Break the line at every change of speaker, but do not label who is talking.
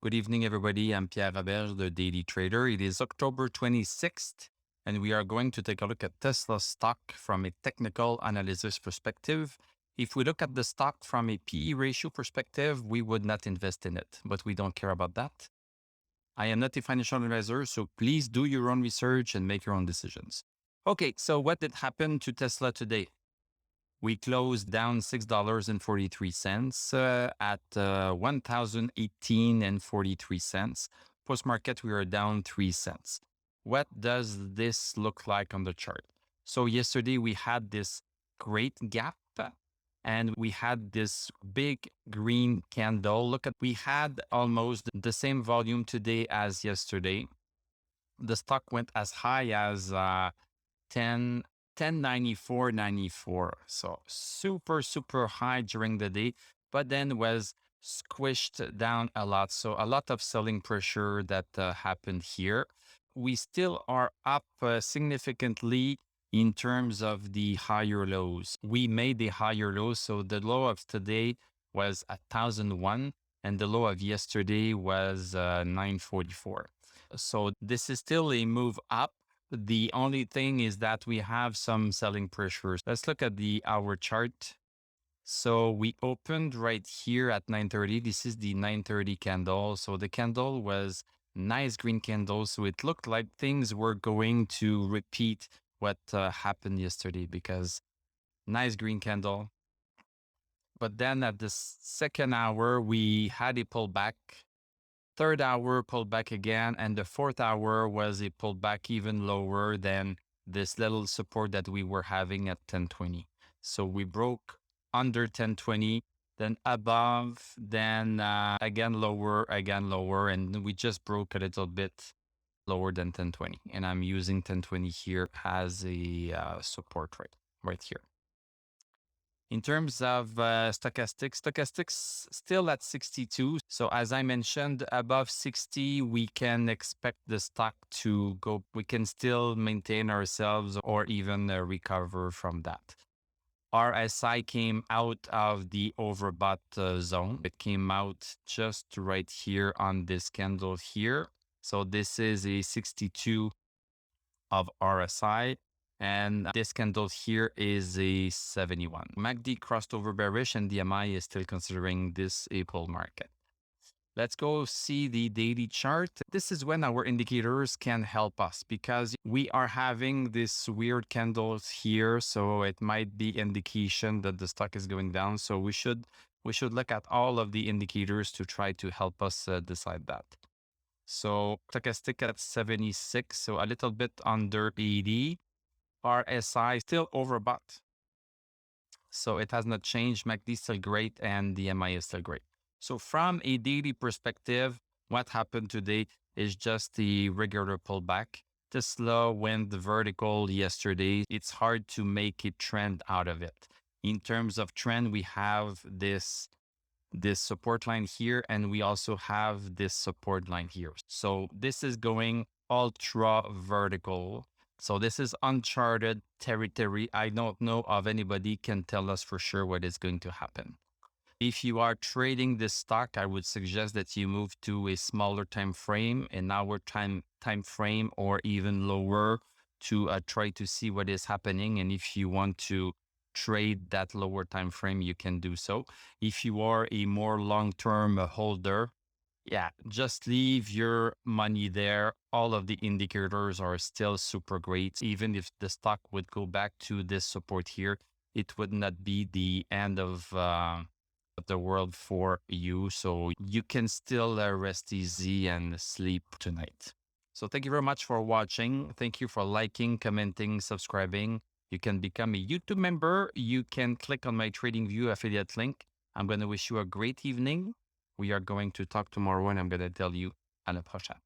Good evening, everybody. I'm Pierre Roberge, the Daily Trader. It is October 26th, and we are going to take a look at Tesla stock from a technical analysis perspective. If we look at the stock from a PE ratio perspective, we would not invest in it, but we don't care about that. I am not a financial advisor, so please do your own research and make your own decisions. Okay, so what did happen to Tesla today? We closed down $6.43 at 1,018.43 cents. Post-market, we are down 3 cents. What does this look like on the chart? So yesterday we had this great gap and we had this big green candle. Look at, we had almost the same volume today as yesterday. The stock went as high as 1094.94. So super high during the day, but then was squished down a lot. So a lot of selling pressure that happened here. We still are up significantly in terms of the higher lows. We made the higher lows. So the low of today was 1,001 and the low of yesterday was 944. So this is still a move up. The only thing is that we have some selling pressures. Let's look at the hour chart. So we opened right here at 9:30. This is the 9:30 candle. So the candle was nice green candle. So it looked like things were going to repeat what happened yesterday because nice green candle. But then at the second hour, we had a pullback. Third hour pulled back again, and the fourth hour was a pullback even lower than this little support that we were having at 1020. So we broke under 1020, then above, then again lower, and we just broke a little bit lower than 1020. And I'm using 1020 here as a support right here. In terms of stochastics still at 62. So as I mentioned, above 60, we can expect the stock to go. We can still maintain ourselves or even recover from that. RSI came out of the overbought zone. It came out just right here on this candle here. So this is a 62 of RSI. And this candle here is a 71. MACD crossed over bearish and DMI is still considering this a bull market. Let's go see the daily chart. This is when our indicators can help us because we are having this weird candles here. So it might be indication that the stock is going down. So we should look at all of the indicators to try to help us decide that. So stochastic at 76, so a little bit under 80. RSI still overbought. So it has not changed. MACD is still great and the MI is still great. So from a daily perspective, what happened today is just the regular pullback. Tesla went vertical yesterday. It's hard to make a trend out of it. In terms of trend, we have this support line here, and we also have this support line here. So this is going ultra vertical. So this is uncharted territory. I don't know of anybody can tell us for sure what is going to happen. If you are trading this stock, I would suggest that you move to a smaller time frame, an hour time frame, or even lower to try to see what is happening. And if you want to trade that lower time frame, you can do so. If you are a more long-term holder, yeah, just leave your money there. All of the indicators are still super great. Even if the stock would go back to this support here, it would not be the end of the world for you. So you can still rest easy and sleep tonight. So thank you very much for watching. Thank you for liking, commenting, subscribing. You can become a YouTube member. You can click on my TradingView affiliate link. I'm going to wish you a great evening. We are going to talk tomorrow and I'm going to tell you à la prochaine.